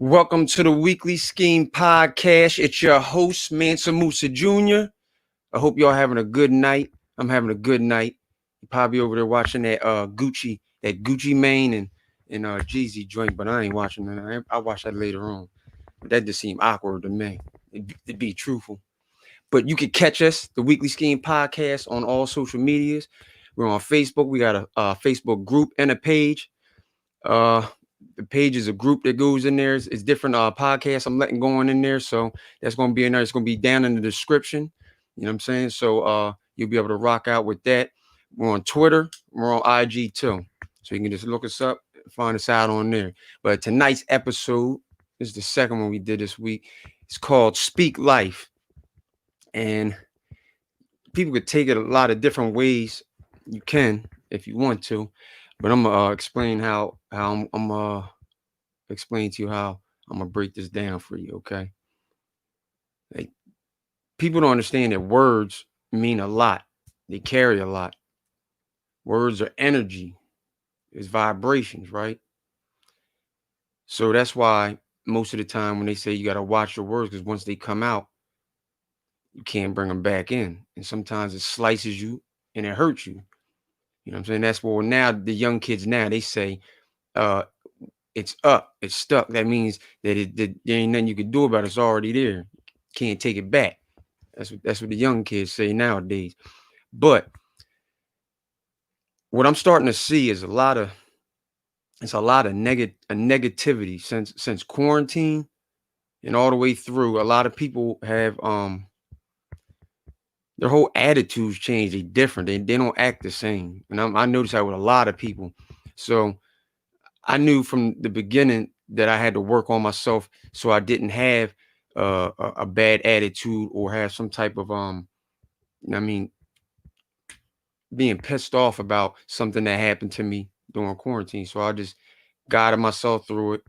Welcome to the weekly Skeem podcast. It's your host, Mansa Musa Jr. I hope y'all having a good night. I'm having a good night. You're probably over there watching that Gucci Mane and Jeezy joint, but I ain't watching that. I'll watch that later on. But that just seemed awkward to me, to be truthful. But you can catch us, the Weekly Scheme Podcast, on all social medias. We're on Facebook. We got a Facebook group and a page. Uh, the page is a group that goes in there. It's different podcasts I'm letting go on in there. So that's going to be in there. It's going to be down in the description. You know what I'm saying? So you'll be able to rock out with that. We're on Twitter. We're on IG too. So you can just look us up, find us out on there. But tonight's episode is the second one we did this week. It's called Speak Life. And people could take it a lot of different ways. You can if you want to. But I'm gonna explain how I'm explain to you how I'm gonna break this down for you, okay? Like people don't understand that words mean a lot. They carry a lot. Words are energy. It's vibrations, right? So that's why most of the time when they say you gotta watch your words, because once they come out, you can't bring them back in. And sometimes it slices you and it hurts you. You know what I'm saying? That's what now the young kids now they say, uh, it's up, it's stuck. That means that there ain't nothing you can do about it. It's already there. Can't take it back. That's what the young kids say nowadays. But what I'm starting to see is a lot of negativity since quarantine and all the way through. A lot of people have their whole attitudes changed. They different. They don't act the same. And I noticed that with a lot of people. So I knew from the beginning that I had to work on myself so I didn't have a bad attitude or have some type of I mean, being pissed off about something that happened to me during quarantine. So I just guided myself through it,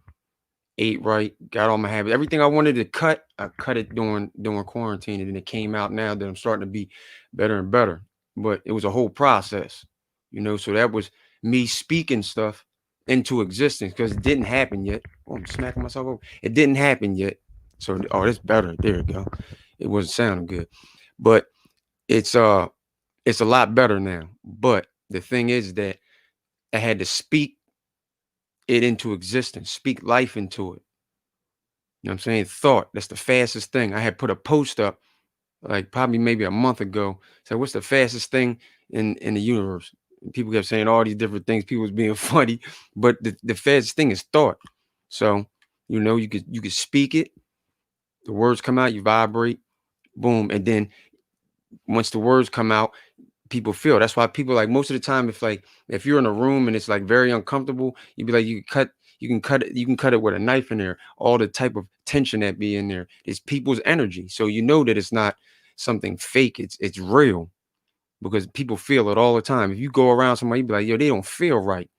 ate right, got all my habits. Everything I wanted to cut, I cut it during quarantine, and then it came out now that I'm starting to be better and better. But it was a whole process, So that was me speaking stuff into existence because it didn't happen yet. Oh, I'm smacking myself over. It didn't happen yet. So that's better. There you go. It wasn't sounding good, but it's it's a lot better now. But the thing is that I had to speak it into existence, speak life into it. You know what I'm saying? Thought. That's the fastest thing. I had put a post up like probably maybe a month ago. So what's the fastest thing in the universe? And people kept saying all these different things. People was being funny, but the fastest thing is thought. So you could speak it. The words come out. You vibrate. Boom, and then once the words come out, people feel. That's why people like most of the time, if you're in a room and it's like very uncomfortable, you'd be like you can cut it with a knife in there. All the type of tension that be in there is people's energy. So you know that it's not something fake. It's real because people feel it all the time. If you go around somebody, you be like, yo, they don't feel right.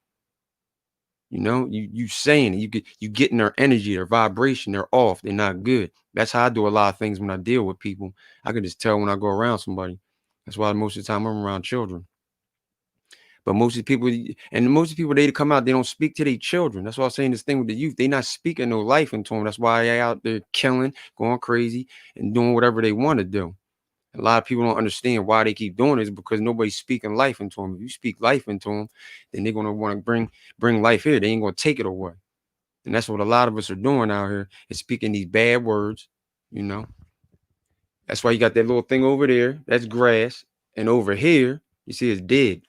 You saying it, you getting their energy, their vibration, they're off, they're not good. That's how I do a lot of things when I deal with people. I can just tell when I go around somebody. That's why most of the time I'm around children. But most of the people they come out, they don't speak to their children. That's why I'm saying this thing with the youth. They not speaking no life into them. That's why they out there killing, going crazy, and doing whatever they want to do. A lot of people don't understand why they keep doing this because nobody's speaking life into them. If you speak life into them, then they're gonna want to bring life here. They ain't gonna take it away. And that's what a lot of us are doing out here is speaking these bad words, you know. That's why you got that little thing over there, that's grass. And over here, you see it's dead.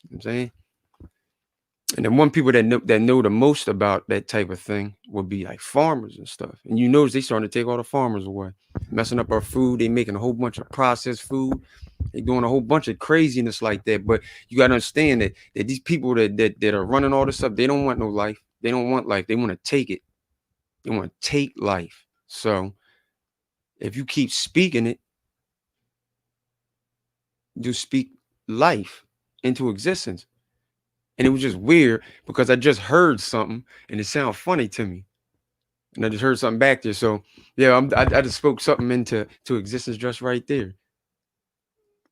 You know what I'm saying? And the one people that know the most about that type of thing would be like farmers and stuff. And you notice they starting to take all the farmers away, messing up our food. They making a whole bunch of processed food. They doing a whole bunch of craziness like that. But you got to understand that these people that are running all this stuff, they don't want no life. They don't want life. They want to take it. They want to take life. So if you keep speaking it, you speak life into existence. And it was just weird because I just heard something and it sounded funny to me. And I just heard something back there. So yeah, I just spoke something into existence just right there.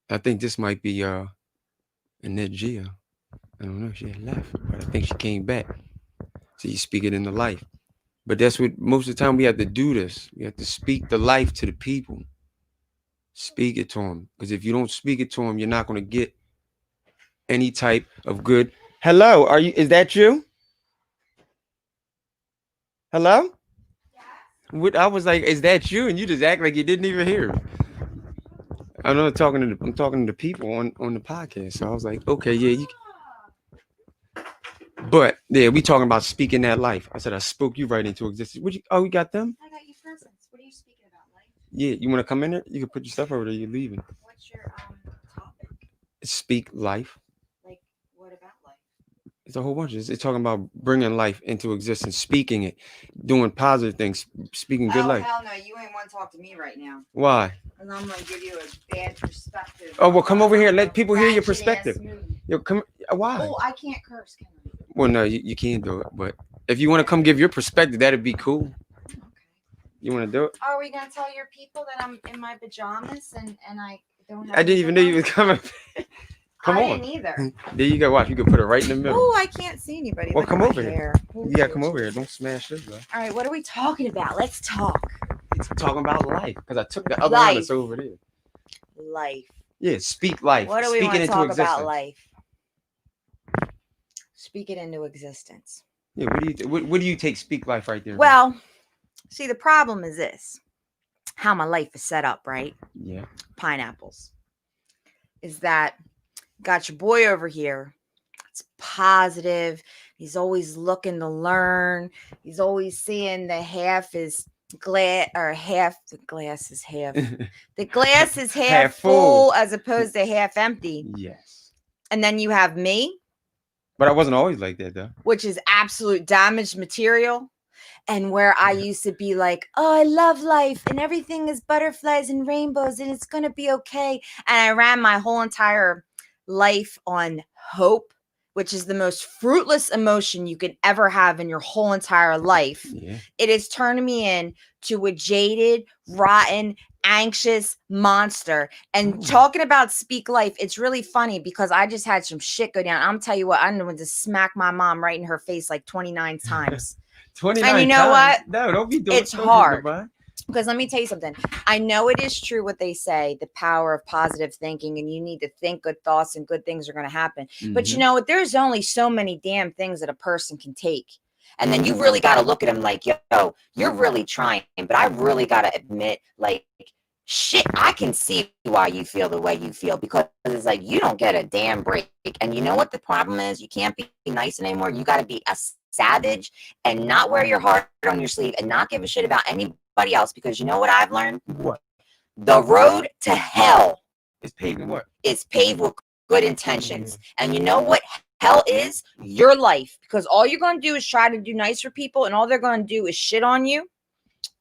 I think this might be Annette Gia. I don't know if she had left, but I think she came back. So you speak it into life. But that's what most of the time we have to do this. We have to speak the life to the people. Speak it to them. Because if you don't speak it to them, you're not going to get any type of good. Hello, is that you? Hello? What, I was like, is that you? And you just act like you didn't even hear. I'm talking to the people on the podcast. So I was like, okay, yeah, but yeah, we talking about speaking that life. I said I spoke you right into existence. We got them? I got you presents. What are you speaking about, life? Yeah, you want to come in there? You can put your stuff over there. You're leaving. What's your topic? Speak life. Like, what about life? It's a whole bunch. It's talking about bringing life into existence, speaking it, doing positive things, speaking good life. Hell no, you ain't want to talk to me right now. Why? Because I'm gonna give you a bad perspective. Oh well, come over here. Let people hear your perspective. Yo, come. Why? Oh, I can't curse, can I? Well, no, you can't do it. But if you want to come give your perspective, that'd be cool. Okay. You want to do it? Are we gonna tell your people that I'm in my pajamas and I don't have? I didn't even know you was coming. Come on. I didn't either. There you go. Watch. You can put it right in the middle. Oh, I can't see anybody. Well, Look come at my over here. hair. You gotta come over here. Don't smash this, bro. All right, what are we talking about? Let's talk. It's talking about life because I took the other one that's over there. Life. Yeah, speak life. What do we want to talk existence. about life? Speak it into existence. Yeah, what do you take speak life right there? Well, see, the problem is this. How my life is set up, right? Yeah. Pineapples. Is that got your boy over here. It's positive. He's always looking to learn. He's always seeing the half is glass or half the glass is half. The glass is half full as opposed to half empty. Yes. And then you have me. But I wasn't always like that, though. Which is absolute damaged material. And where I used to be like, oh, I love life and everything is butterflies and rainbows and it's going to be okay. And I ran my whole entire life on hope, which is the most fruitless emotion you can ever have in your whole entire life. Yeah. It has turned me into a jaded, rotten, anxious monster. And talking about speak life, it's really funny because I just had some shit go down. I'm tell you what, I'm going to smack my mom right in her face like 29 times. 29 and you know times? what? No, don't be doing it. It's hard. Because let me tell you something. I know it is true what they say, the power of positive thinking, and you need to think good thoughts and good things are going to happen. Mm-hmm. But you know what? There's only so many damn things that a person can take. And then you really got to look at them like, yo, you're really trying. But I really got to admit, like, shit, I can see why you feel the way you feel because it's like you don't get a damn break. And you know what the problem is? You can't be nice anymore. You got to be a savage and not wear your heart on your sleeve and not give a shit about anybody else because you know what I've learned? What? The road to hell is paved with what? Is paved with good intentions. And you know what hell is? Your life. Because all you're going to do is try to do nice for people and all they're going to do is shit on you.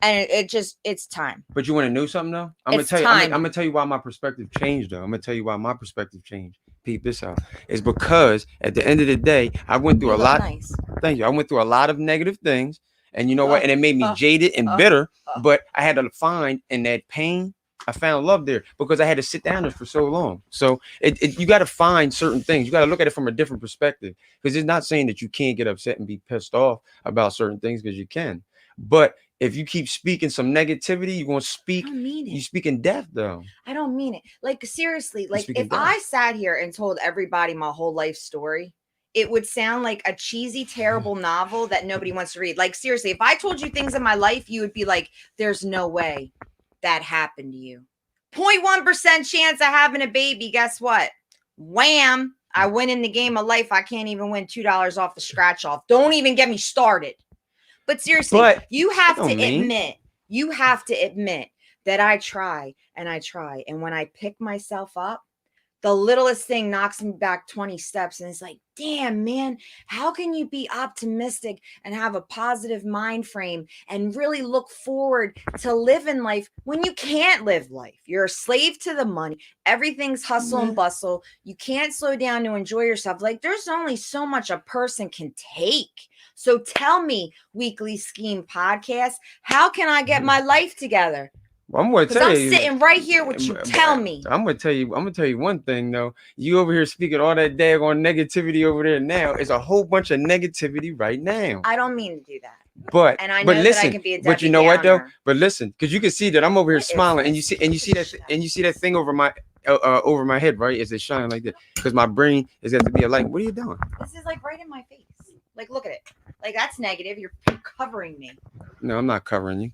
And it's time. But you want to know something though? I'm gonna tell you why my perspective changed though. I'm gonna tell you why my perspective changed. Peep this out. It's because at the end of the day, I went through a lot. Nice. Thank you. I went through a lot of negative things. And you know what? And it made me jaded and bitter. But I had to find in that pain, I found love there because I had to sit down there for so long. So you got to find certain things. You got to look at it from a different perspective because it's not saying that you can't get upset and be pissed off about certain things because you can. But if you keep speaking some negativity, you're going to speak. You speaking death, though. I don't mean it. Like, seriously, like if I sat here and told everybody my whole life story, it would sound like a cheesy, terrible novel that nobody wants to read. Like, seriously, if I told you things in my life, you would be like, there's no way that happened to you. 0.1% chance of having a baby. Guess what? Wham. I win in the game of life. I can't even win $2 off the scratch off. Don't even get me started. But seriously, you have to admit that I try. And when I pick myself up, the littlest thing knocks me back 20 steps. And it's like, damn, man, how can you be optimistic and have a positive mind frame and really look forward to living life when you can't live life? You're a slave to the money. Everything's hustle and bustle. You can't slow down to enjoy yourself. Like, there's only so much a person can take. So tell me, Weekly Skeem Podcast, how can I get my life together? Well, I'm going to tell you. I'm sitting right here with you. Tell me. I'm going to tell you one thing, though. You over here speaking all that daggone negativity over there now. It's a whole bunch of negativity right now. I don't mean to do that. But And I but know listen, that I can be a Debbie but you know what though? Downer. But listen, because you can see that I'm over here What is smiling, and this? you see that thing over my head, right? Is it shining like that? Because my brain is got to be a light. What are you doing? This is like right in my face. Like, look at it. Like, that's negative. You're covering me. No, I'm not covering you.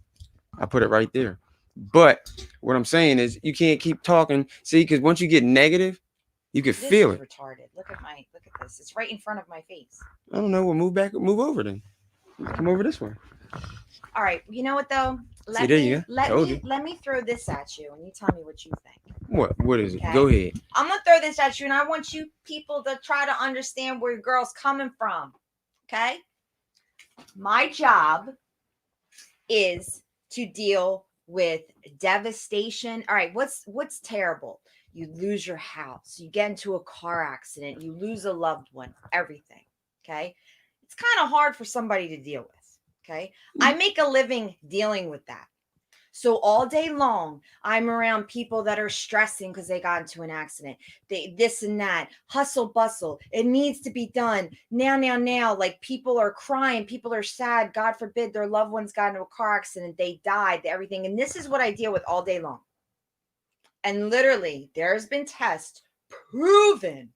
I put it right there. But what I'm saying is, you can't keep talking. See, because once you get negative, you can This feel is it. retarded. Look at this. It's right in front of my face. I don't know. We'll move over then. Come over this way. All right. You know what though? See, there you go. Let me throw this at you, and you tell me what you think. What is it? Okay. Go ahead. I'm gonna throw this at you, and I want you people to try to understand where your girl's coming from. Okay. My job is to deal with devastation. All right, what's terrible? You lose your house, you get into a car accident, you lose a loved one, everything. Okay. It's kind of hard for somebody to deal with. Okay. I make a living dealing with that. So all day long, I'm around people that are stressing because they got into an accident. They this and that, hustle bustle. It needs to be done now. Like, people are crying, people are sad. God forbid their loved ones got into a car accident, they died, everything. And this is what I deal with all day long. And literally, there's been tests proven.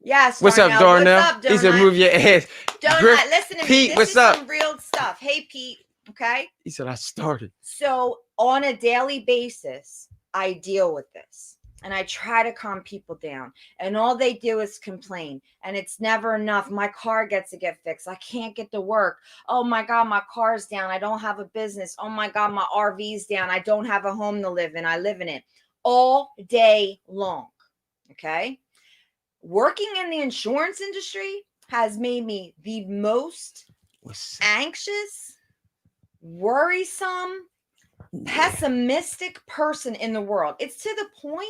Yes. What's up, Darnell? What's up, Donut? He said, "Move your ass." Donut, listen to me. Pete, This what's is up? some real stuff. Hey, Pete. Okay. He said, "I started." So on a daily basis, I deal with this and I try to calm people down, and all they do is complain, and it's never enough. My car gets to get fixed. I can't get to work. Oh my God, my car's down. I don't have a business. Oh my God, my RV's down. I don't have a home to live in. I live in it all day long. Okay. Working in the insurance industry has made me the most anxious, worrisome, pessimistic person in the world. It's to the point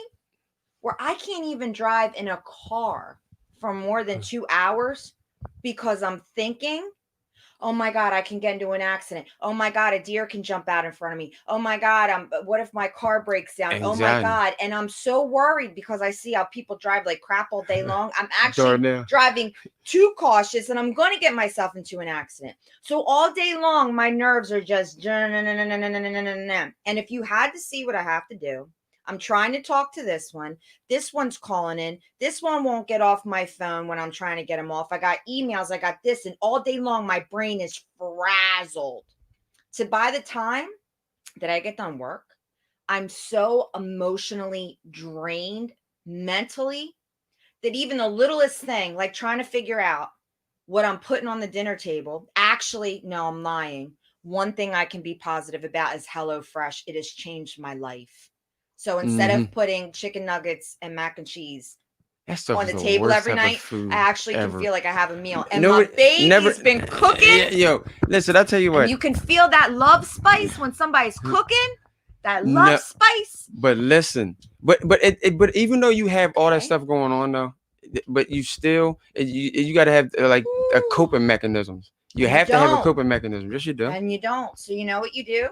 where I can't even drive in a car for more than 2 hours because I'm thinking, oh my God, I can get into an accident. Oh my God, a deer can jump out in front of me. Oh my God, what if my car breaks down? Anxiety. Oh my God. And I'm so worried because I see how people drive like crap all day long. I'm actually driving too cautious, and I'm going to get myself into an accident. So all day long, my nerves are just, and if you had to see what I have to do, I'm trying to talk to this one. This one's calling in. This one won't get off my phone when I'm trying to get him off. I got emails. I got this. And all day long, my brain is frazzled. So by the time that I get done work, I'm so emotionally drained mentally that even the littlest thing, like trying to figure out what I'm putting on the dinner table, actually, no, I'm lying. One thing I can be positive about is HelloFresh. It has changed my life. So instead of putting chicken nuggets and mac and cheese on the table every night, I actually can feel like I have a meal. And my baby's been cooking. Yo, listen, I'll tell you what. You can feel that love spice when somebody's cooking. That love spice. But listen, but even though you have all that stuff going on though, but you still you got to have like a coping mechanisms. You have to have a coping mechanism. Yes, you do. And you don't. So you know what you do?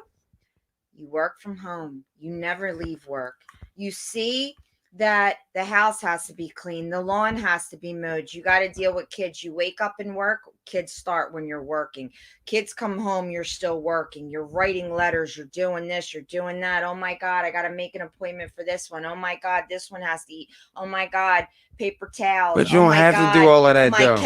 You work from home. You never leave work. You see that the house has to be clean. The lawn has to be mowed. You got to deal with kids. You wake up and work. Kids start when you're working. Kids come home. You're still working. You're writing letters. You're doing this. You're doing that. Oh my God, I got to make an appointment for this one. Oh my God, this one has to eat. Oh my God, paper towels. But you don't have to do all of that. My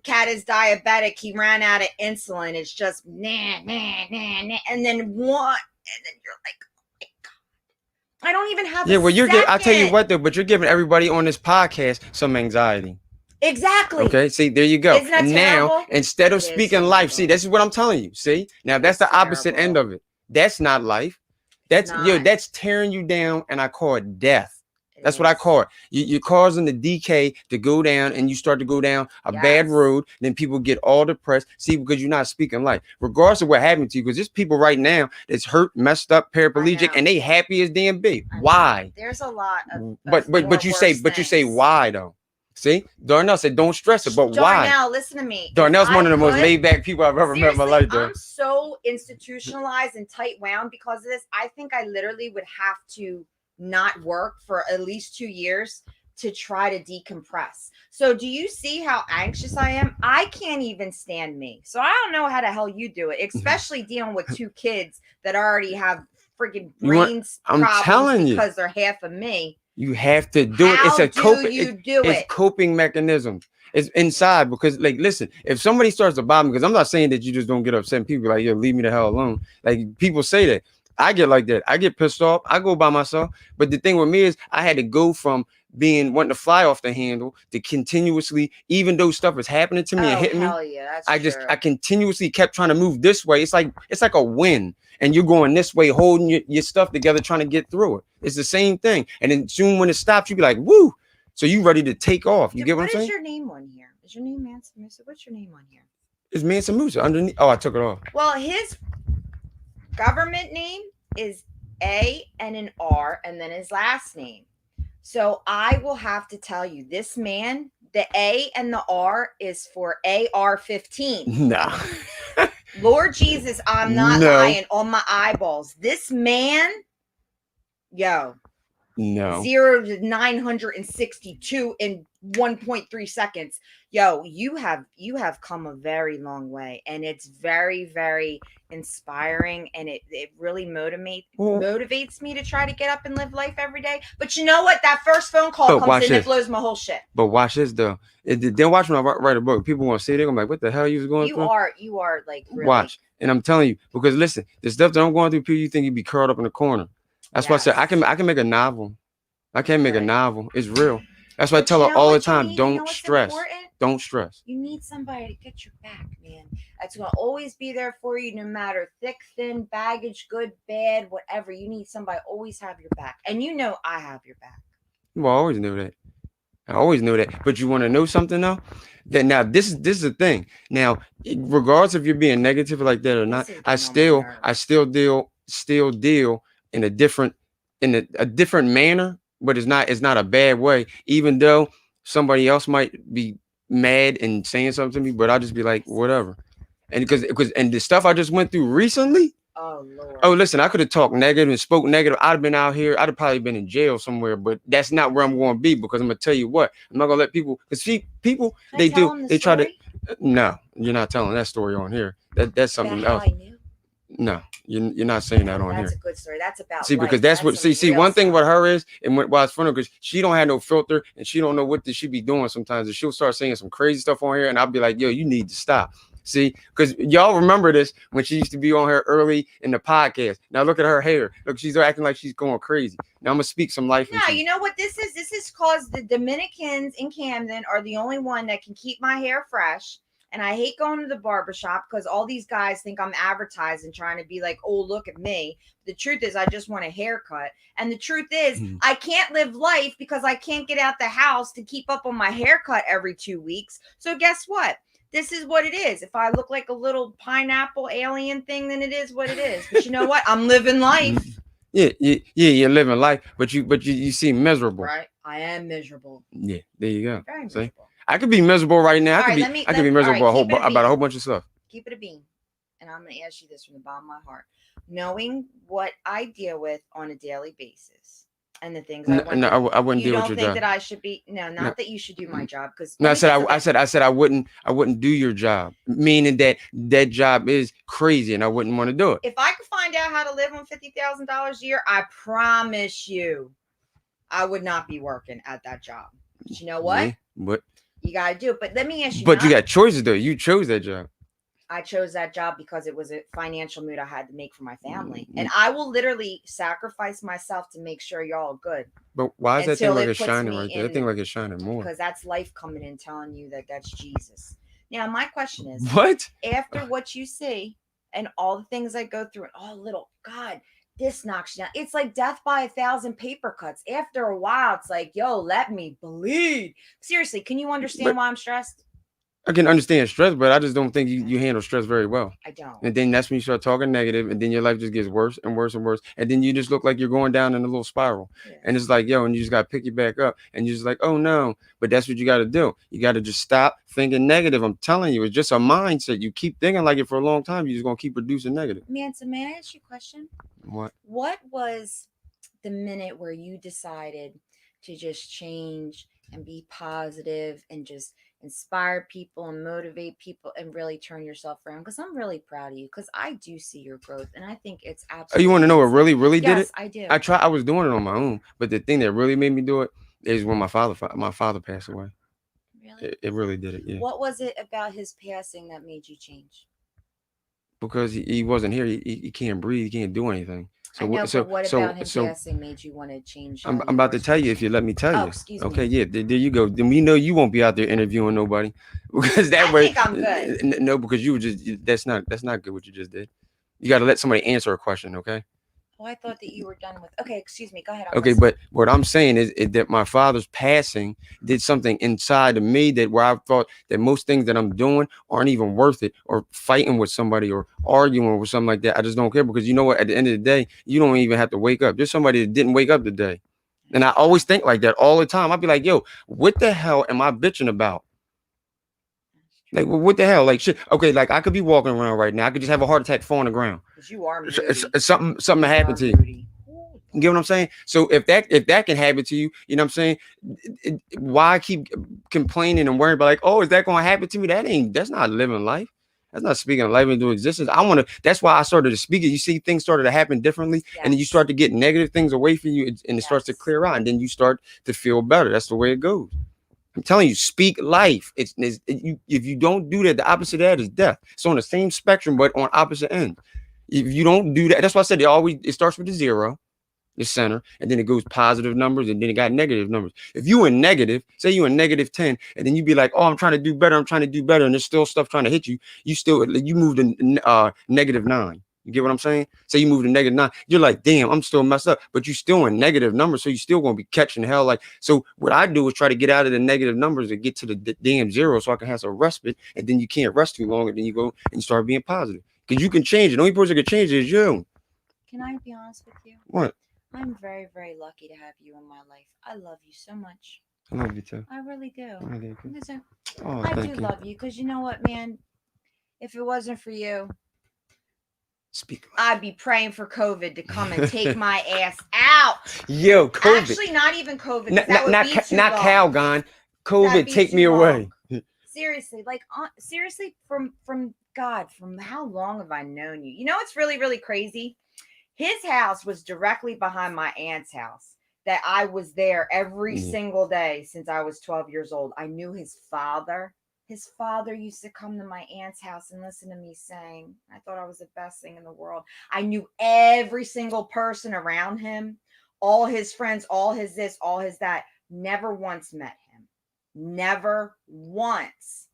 cat is diabetic. He ran out of insulin. It's just nah. And then what? And then you're like, oh my God, I don't even have well, you're I'll tell you what though, but you're giving everybody on this podcast some anxiety. Exactly. Okay, see, there you go. Isn't that and terrible? Now, instead of speaking life, see, this is what I'm telling you. See, now that's the opposite end of it. That's not life. That's that's tearing you down, and I call it death. That's what I call it. You're causing the decay to go down, and you start to go down a bad road. Then people get all depressed. See, because you're not speaking life, regardless of what happened to you. Because there's people right now that's hurt, messed up, paraplegic, and they happy as damn big. Why? There's a lot of. But you say why though? See, Darnell said don't stress it, but why? Darnell, listen to me. Darnell's one of the most laid back people I've ever met in my life. Though. I'm so institutionalized and tight wound because of this. I think I literally would have to not work for at least 2 years to try to decompress. So do you see how anxious I am? I can't even stand me. So I don't know how the hell you do it, especially dealing with two kids that already have freaking brains I'm problems telling you. because they're half of me. You have to do it. It's How a do coping. you do It's it? coping mechanisms. It's inside because, like, listen, if somebody starts to bother me, because I'm not saying that you just don't get upset. And people be like, yo, leave me the hell alone. Like people say that. I get like that. I get pissed off. I go by myself. But the thing with me is, I had to go from being wanting to fly off the handle to continuously, even though stuff is happening to me and Oh hitting me, hell yeah, that's true. I continuously kept trying to move this way. It's like a wind, and you're going this way, holding your stuff together, trying to get through it. It's the same thing. And then soon when it stops, you be like, woo. So you ready to take off. You get what I'm saying? What is your name on here? Is your name Mansa Musa? What's your name on here? It's Mansa Musa underneath. Oh, I took it off. Well, his government name is A and an R, and then his last name. So I will have to tell you, this man, the A and the R is for AR-15. No. Lord Jesus, I'm not lying on my eyeballs. This man, yo, no. 0 to 962 in 1.3 seconds. Yo, you have come a very long way, and it's very, very inspiring, and it really motivates me to try to get up and live life every day. But you know what? That first phone call comes in, it blows my whole shit. But watch this though. Then watch when I write a book. People want to see it. They're gonna be like, what the hell you was going through? You are like really... Watch. And I'm telling you, because listen, the stuff that I'm going through, people, you think you'd be curled up in the corner. That's why I said I can make a novel. I can't make a novel. It's real. That's why I tell her all the time, don't stress. Don't stress. You need somebody to get your back, man. That's going to always be there for you, no matter thick, thin, baggage, good, bad, whatever. You need somebody to always have your back. And you know I have your back. Well, I always knew that. I always knew that. But you want to know something, though? That now, this is the thing. Now, regardless if you're being negative like that or not, I still deal in a different manner. But it's not a bad way, even though somebody else might be mad and saying something to me, but I'll just be like, whatever. And because the stuff I just went through recently. Oh Lord. Oh, listen, I could have talked negative and spoke negative. I'd have been out here. I'd have probably been in jail somewhere, but that's not where I'm going to be, because I'm going to tell you what, I'm not going to let people, because people, they try to, no, you're not telling that story on here. That's something else. No, you're not saying that on here. That's a good story. That's about because that's what one thing about her is, and why it's funny, because she don't have no filter and she don't know what she be doing sometimes, and she'll start saying some crazy stuff on here, and I'll be like, yo, you need to stop. See, because y'all remember this when she used to be on here early in the podcast. Now look at her hair. Look, she's acting like she's going crazy. Now I'm gonna speak some life. No, you know what this is? This is because the Dominicans in Camden are the only one that can keep my hair fresh. And I hate going to the barbershop because all these guys think I'm advertising, trying to be like, oh, look at me. The truth is I just want a haircut. And the truth is I can't live life because I can't get out the house to keep up on my haircut every 2 weeks. So guess what? This is what it is. If I look like a little pineapple alien thing, then it is what it is. But you know what? I'm living life. Yeah, you're living life, but you seem miserable. Right. I am miserable. Yeah, there you go. Very miserable. I could be miserable right now. I could be miserable about a whole bunch of stuff. Keep it a bean. And I'm going to ask you this from the bottom of my heart. Knowing what I deal with on a daily basis and the things I wouldn't deal with your job. You don't think that I should be? No, not that you should do my job. Because no, I said I wouldn't do your job. Meaning that job is crazy and I wouldn't want to do it. If I could find out how to live on $50,000 a year, I promise you, I would not be working at that job. But you know what? Yeah, but you gotta do it. But let me ask you. But you got choices though. You chose that job. I chose that job because it was a financial move I had to make for my family. And I will literally sacrifice myself to make sure y'all are good. But why is that thing like it's shining right there? That thing like it's shining more. Because that's life coming in telling you that that's Jesus. Now, my question is, what? After what you see and all the things I go through and all little, God, this knocks you down. It's like death by 1,000 paper cuts. After a while, it's like, yo, let me bleed. Seriously, can you understand why I'm stressed? I can understand stress, but I just don't think you handle stress very well. I don't. And then that's when you start talking negative, and then your life just gets worse and worse and worse. And then you just look like you're going down in a little spiral. Yeah. And it's like, yo, and you just got to pick it back up. And you're just like, oh, no. But that's what you got to do. You got to just stop thinking negative. I'm telling you, it's just a mindset. You keep thinking like it for a long time, you're just going to keep producing negative. Mansa, may I ask you a question? What? What was the minute where you decided to just change and be positive and just inspire people and motivate people and really turn yourself around, because I'm really proud of you, because I do see your growth and I think it's Oh, you want absolutely to know what insane. really did Yes, it? I do. I was doing it on my own, but the thing that really made me do it is when my father passed away. Really? It really did it, yeah. What was it about his passing that made you change? Because he wasn't here. He can't breathe. He can't do anything. I know, but what about him So passing made you want to change how I'm you about are to as a tell you if person? you let me tell Oh, you. excuse Okay, me. yeah, there you go. Then we know you won't be out there interviewing nobody because that I way, think I'm good. no, because you were just that's not good what you just did. You got to let somebody answer a question, okay? Oh, I thought that you were done with. Okay, excuse me. Go ahead. I'm Okay, listening. but what I'm saying is that my father's passing did something inside of me that where I thought that most things that I'm doing aren't even worth it, or fighting with somebody or arguing with something like that. I just don't care because you know what? At the end of the day, you don't even have to wake up. There's somebody that didn't wake up today. And I That's true. always think like that all the time. I'd be like, yo, what the hell am I bitching about? That's Like, true. what the hell? Like, shit. Okay, like I could be walking around right now. I could just have a heart attack, fall on the ground. Because you are moody. Something You are happened to you. moody. Oh, You get Lord. what I'm saying? So if that can happen to you, you know what I'm saying? Why keep complaining and worrying about like, oh, is that going to happen to me? That's not living life. That's not speaking life into existence. I want to. That's why I started to speak it. You see, things started to happen differently, and then you Yes. start to get negative things away from you, and it starts to Yes. clear out, and then you start to feel better. That's the way it goes. I'm telling you, speak life. You if you don't do that, the opposite of that is death. It's on the same spectrum, but on opposite ends. If you don't do that, that's why I said it starts with the zero, the center, and then it goes positive numbers, and then it got negative numbers. If you in negative, say you in negative 10, and then you be like, oh, I'm trying to do better, and there's still stuff trying to hit you, you move to negative 9. You get what I'm saying? Say you move to negative 9, you're like, damn, I'm still messed up, but you still in negative numbers, so you still gonna be catching hell. Like, so what I do is try to get out of the negative numbers and get to the damn zero, so I can have some respite, and then you can't rest too long, and then you go and you start being positive. Because you can change it. The only person that can change it is you. Can I be honest with you? What? I'm very, very lucky to have you in my life. I love you so much. I love you too. I really do. I really do. Listen, Oh, I do thank you. love you because you know what, man? If it wasn't for you, Speak. I'd be praying for COVID to come and take my ass out. Yo, COVID. Actually, not even COVID. 'Cause Not that would be too not long. Calgon. That'd COVID, be take me too away. long. Seriously, like seriously, from God, from how long have I known you? You know, it's really, really crazy. His house was directly behind my aunt's house. That I was there every Yeah. single day since I was 12 years old. I knew his father. His father used to come to my aunt's house and listen to me sing. I thought I was the best thing in the world. I knew every single person around him, all his friends, all his this, all his that. Never once met him. Never once.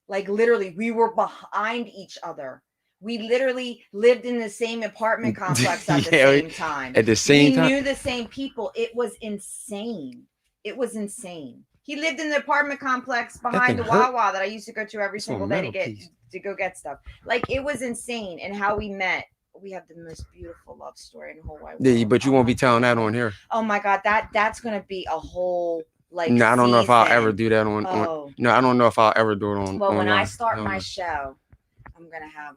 Like literally, we were behind each other. We literally lived in the same apartment complex at the Yeah, same time. at the same We time. knew the same people. It was insane. It was insane. He lived in the apartment complex behind can the hurt. Wawa that I used to go to every It's on single day to metal piece. go get stuff. Like it was insane. And how we met. We have the most beautiful love story in the whole wide world. Yeah, but you Oh won't my be telling that God. on here. Oh my God, that's gonna be a whole like No, I don't know if I'll ever season. do that on. Oh. No, I don't know if I'll ever do it on. Well, when I online. start don't my know. show, I'm gonna have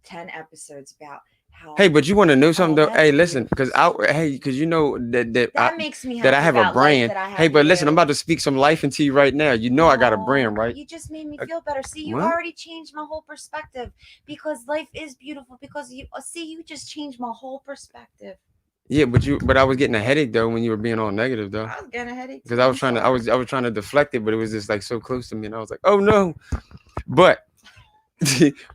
10 episodes about how. Hey, but you want to know something though? that's Hey, listen, because beautiful. you know That makes me that I happy have a about life brand. that I have Hey, but listen, I'm you. about to speak some life into you right now. You know I got a brand, right? You just made me Uh, feel better. See, you what? already changed my whole perspective because life is beautiful. Because you see, you just changed my whole perspective. Yeah, but I was getting a headache though when you were being all negative though. I was getting a headache Because too. I I'm was trying to sorry. I was trying to deflect it, but it was just like so close to me, and I was like, oh no. But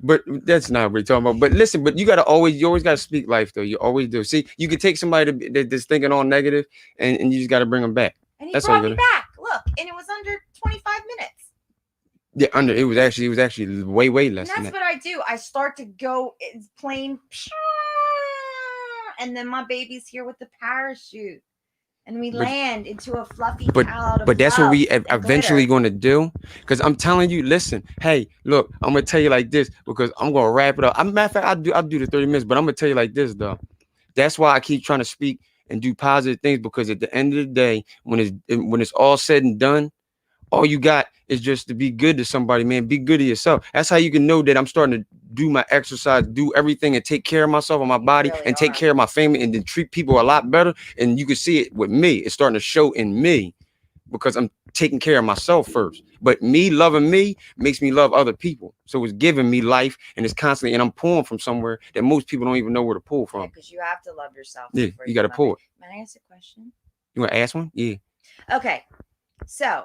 but that's not what we're talking about. But listen, but you always gotta speak life though. You always do. See, you can take somebody that's thinking all negative, and you just gotta bring them back. And he That's all brought you me gotta. back. Look, and it was under 25 minutes. Yeah, it was actually way less And than that's that. what I do. I start to go, it's plain, and then my baby's here with the parachute, and we But land into a fluffy but cloud of but that's what love we and eventually glitter. going to do. Because I'm telling you, listen, hey, look, I'm gonna tell you like this because I'm gonna wrap it up. I'm matter of fact, I'll do the 30 minutes, but I'm gonna tell you like this though. That's why I keep trying to speak and do positive things because at the end of the day, when it's all said and done, all you got is just to be good to somebody, man. Be good to yourself. That's how you can know that I'm starting to do my exercise, do everything, and take care of myself and my You body, really and take are. care of my family, and then treat people a lot better. And you can see it with me. It's starting to show in me because I'm taking care of myself first. But me loving me makes me love other people. So it's giving me life, and it's constantly, and I'm pulling from somewhere that most people don't even know where to pull from. Because you have to love yourself. Yeah, Before you you got to love pull it. May I ask a question? You want to ask one? Yeah. Okay, so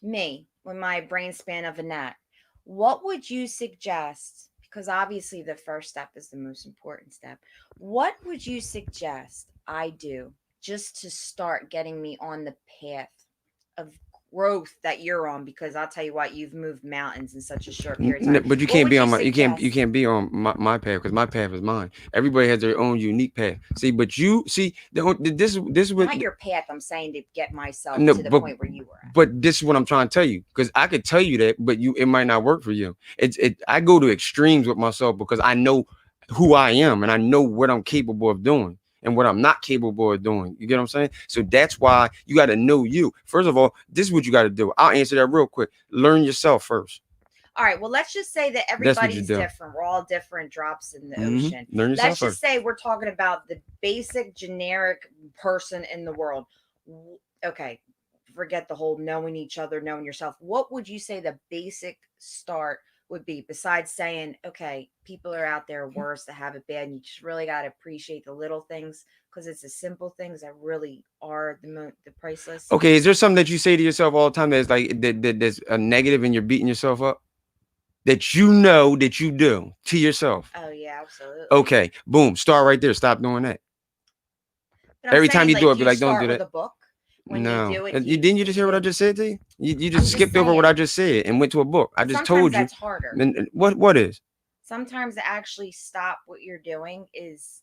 me with my brain span of a gnat, what would you suggest? Because obviously the first step is the most important step. What would you suggest I do just to start getting me on the path of growth that you're on? Because I'll tell you what, you've moved mountains in such a short period of time. But you What can't would be you on my you suggest? can't be on my path because my path is mine. Everybody has their own unique path. See, but you see this was Not your path. I'm saying to get myself no, to the point where you were at. but this is what I'm trying to tell you because I could tell you that, but it might not work for you. I go to extremes with myself because I know who I am and I know what I'm capable of doing and what I'm not capable of doing. You get what I'm saying? So that's why you got to know you. First of all, this is what you got to do. I'll answer that real quick. Learn yourself first. All right, well, let's just say that That's what you everybody's do. different. We're all different drops in the ocean. Learn yourself Let's just first. say we're talking about the basic generic person in the world. Okay, forget the whole knowing each other, knowing yourself. What would you say the basic start would be besides saying, okay, people are out there worse that have it bad, and you just really got to appreciate the little things because it's the simple things that really are the priceless. Okay, is there something that you say to yourself all the time that's like that's a negative and you're beating yourself up? That you know that you do to yourself. Oh yeah, absolutely. Okay, boom, start right there. Stop doing that. But I'm Every time saying, you do like, it, do be you like, don't start do with that. a book when you No. do it? You didn't you just hear what I just said to you? You just I'm just skipped over what saying. I just said and went to a book. I just Sometimes told you. that's harder. And what is? Sometimes to actually stop what you're doing is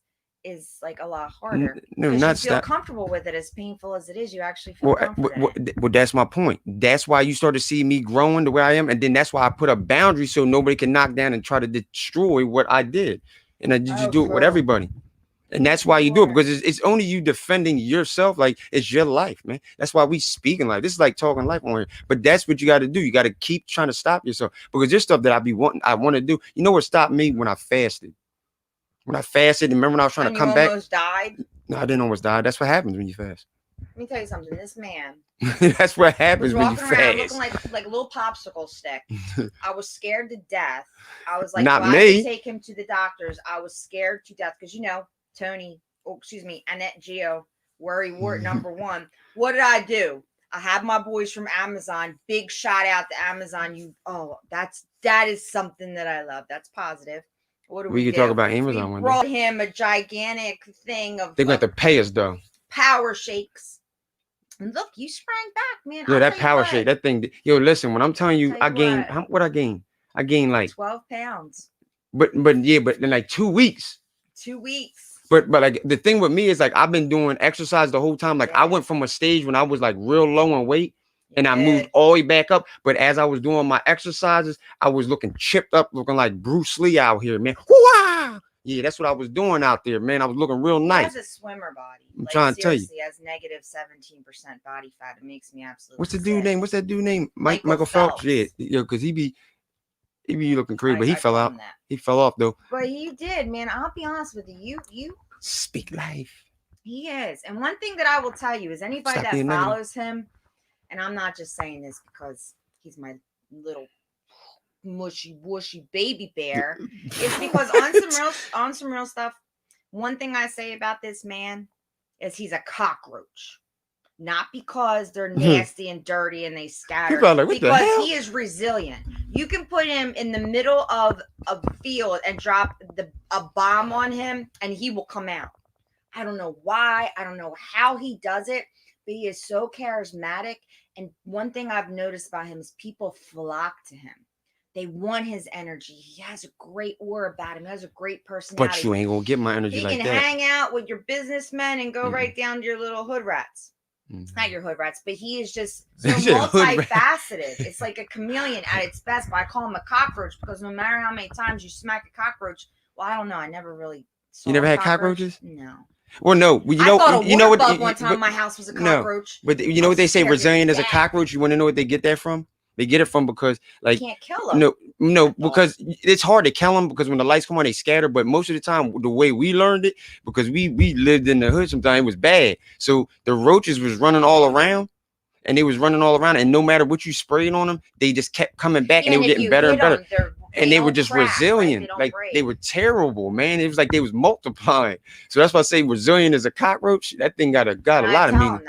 like a lot harder No, because you not feel stop. comfortable with it. As painful as it is, you actually feel comfortable in it. Well, that's my point. That's why you start to see me growing the way I am, and then that's why I put a boundary so nobody can knock down and try to destroy what I did, and I just Oh, do it with for everybody. And that's why you do it sure. because it's only you defending yourself. Like it's your life, man. That's why we speaking life. This is like talking life on here. But that's what you got to do. You got to keep trying to stop yourself because there's stuff that I want to do. You know what stopped me when I fasted? When I fasted, remember when I was trying to And you come back? almost died. No, I didn't almost die. That's what happens when you fast. Let me tell you something. This man That's what was happens when you walking around looking fast. like a little popsicle stick. I was scared to death. I was like, Not well, I had to me. take him to the doctors. I was scared to death because Tony, oh excuse me, Annette Geo, worry wart number one. What did I do? I have my boys from Amazon. Big shout out to Amazon. That is something that I love. That's positive. What do We we can do? talk about We Amazon one day. brought him a gigantic thing of They're going to have to pay us though. power shakes. And look, you sprang back, man. Yo, I'll that tell you power what. shake, that thing. Yo, listen, when I'm telling you, Tell you I gained, what. what I gained? I gained like 12 pounds. But yeah, but in like 2 weeks. 2 weeks. But like the thing with me is like I've been doing exercise the whole time. Like I went from a stage when I was like real low on weight and I moved all the way back up. But as I was doing my exercises, I was looking chipped up, looking like Bruce Lee out here, man. Whoa! Yeah, that's what I was doing out there, man. I was looking real nice. He has a swimmer body. I'm like, trying to tell you. Seriously, has negative 17% body fat. It makes me absolutely What's the sick. dude name? What's that dude name? Michael Phelps. Yeah, because he be looking crazy, but he fell out. He fell off though. But he did, man. I'll be honest with you. You speak life. He is. And one thing that I will tell you is anybody that follows him, and I'm not just saying this because he's my little mushy wushy baby bear, is because on some real stuff, one thing I say about this man is he's a cockroach. Not because they're nasty and dirty and they scatter, like, because he is resilient. You can put him in the middle of a field and drop a bomb on him and he will come out. I don't know why. I don't know how he does it, but he is so charismatic. And one thing I've noticed about him is people flock to him. They want his energy. He has a great aura about him. He has a great personality. But you ain't gonna get my energy like that. He can hang out with your businessmen and go right down to your little hood rats. Not your hood rats, but he is just so multifaceted. It's like a chameleon at its best, but I call him a cockroach because no matter how many times you smack a cockroach, well, I don't know. I never really saw You never had cockroaches? No. Well, no, I thought a water bug one time. My house was a cockroach. No, but you know what they say, resilient as a cockroach. You want to know what they get that from? They get it from because like you can't kill them. No, because it's hard to kill them because when the lights come on, they scatter. But most of the time, the way we learned it, because we lived in the hood, sometimes it was bad. So the roaches was running all around. And they was running all around, and no matter what you sprayed on them, they just kept coming back, and they were getting better and better. And they were just resilient. Like they were terrible, man. It was like they was multiplying. So that's why I say resilient as a cockroach. That thing got a lot of meaning.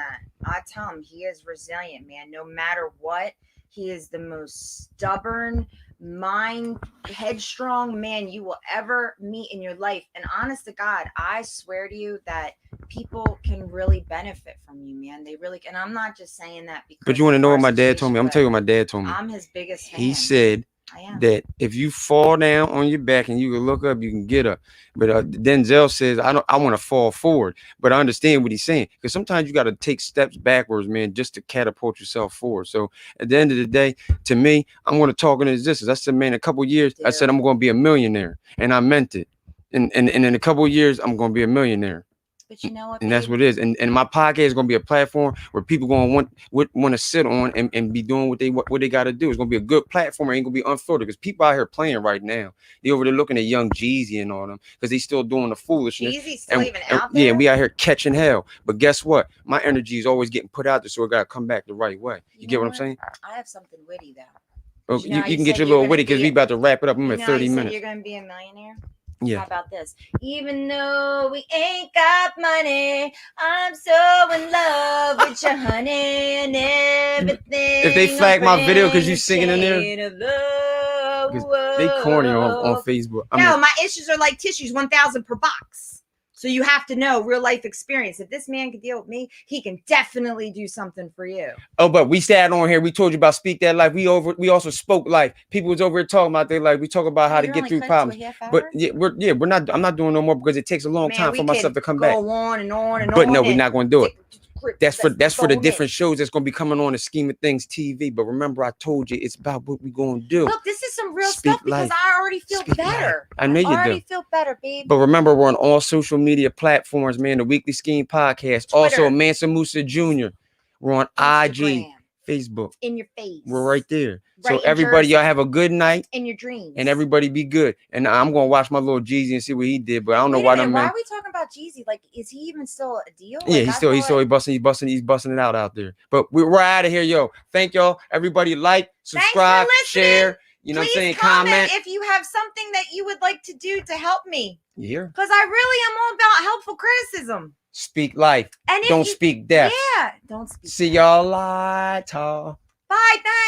I tell him he is resilient, man. No matter what, he is the most stubborn, headstrong man you will ever meet in your life. And honest to God, I swear to you that people can really benefit from you, man. They really can. And I'm not just saying that because. But you want to know what my dad told me? I'm gonna tell you what my dad told me. I'm his biggest fan. He said that if you fall down on your back and you can look up, you can get up. But Denzel says, I want to fall forward. But I understand what he's saying, because sometimes you got to take steps backwards, man, just to catapult yourself forward. So at the end of the day, to me, I'm going to talk in existence. I said, man, in a couple of years, I said I'm going to be a millionaire, and I meant it. And in a couple of years, I'm going to be a millionaire. But you know what? And that's what it is. And my podcast is going to be a platform where people going to want to sit on and be doing what they got to do. It's going to be a good platform. It ain't going to be unfiltered, because people out here playing right now. They over there looking at young Jeezy and all them, because they still doing the foolishness. Jeezy's still even out there? Yeah, we out here catching hell. But guess what? My energy is always getting put out there, so it got to come back the right way. You get what I'm saying? I have something witty, though. Oh, you can get your little witty, because we about to wrap it up. I'm at 30 minutes. You're going to be a millionaire? Yeah. How about this? Even though we ain't got money, I'm so in love with you, honey, and everything. If they flag my video because you singing in there, they corny on Facebook. My issues are like tissues, 1,000 per box. So you have to know real life experience. If this man can deal with me, he can definitely do something for you. Oh, but we sat on here. We told you about Speak That Life. We also spoke life. People was over here talking about their life. We talk about how to get through problems. But we're not. I'm not doing no more, because it takes a long time for myself to come back. Go on and on and but on. No, we're not going to do it. That's for the different shows that's going to be coming on the Scheme of Things TV. But remember, I told you it's about what we're going to do. Look, this is some real stuff, because I already feel better. I know you do. I already feel better, babe. But remember, we're on all social media platforms, man. The Weekly Skeem Podcast. Twitter. Also, Mansa Musa Jr. We're on Instagram. IG, Facebook. In your face. We're right there. Right, so everybody, y'all have a good night. In your dreams. And everybody be good. And I'm going to watch my little Jeezy and see what he did. But I don't know why them. Why are we talking about Jeezy? Like, is he even still a deal? Yeah, he's busting it out there. But we're out of here, yo. Thank y'all. Everybody like, subscribe, share. You know what I'm saying? Comment if you have something that you would like to do to help me. Yeah. Because I really am all about helpful criticism. Speak life. And don't speak death. Yeah, don't speak. See y'all later. Bye, thanks.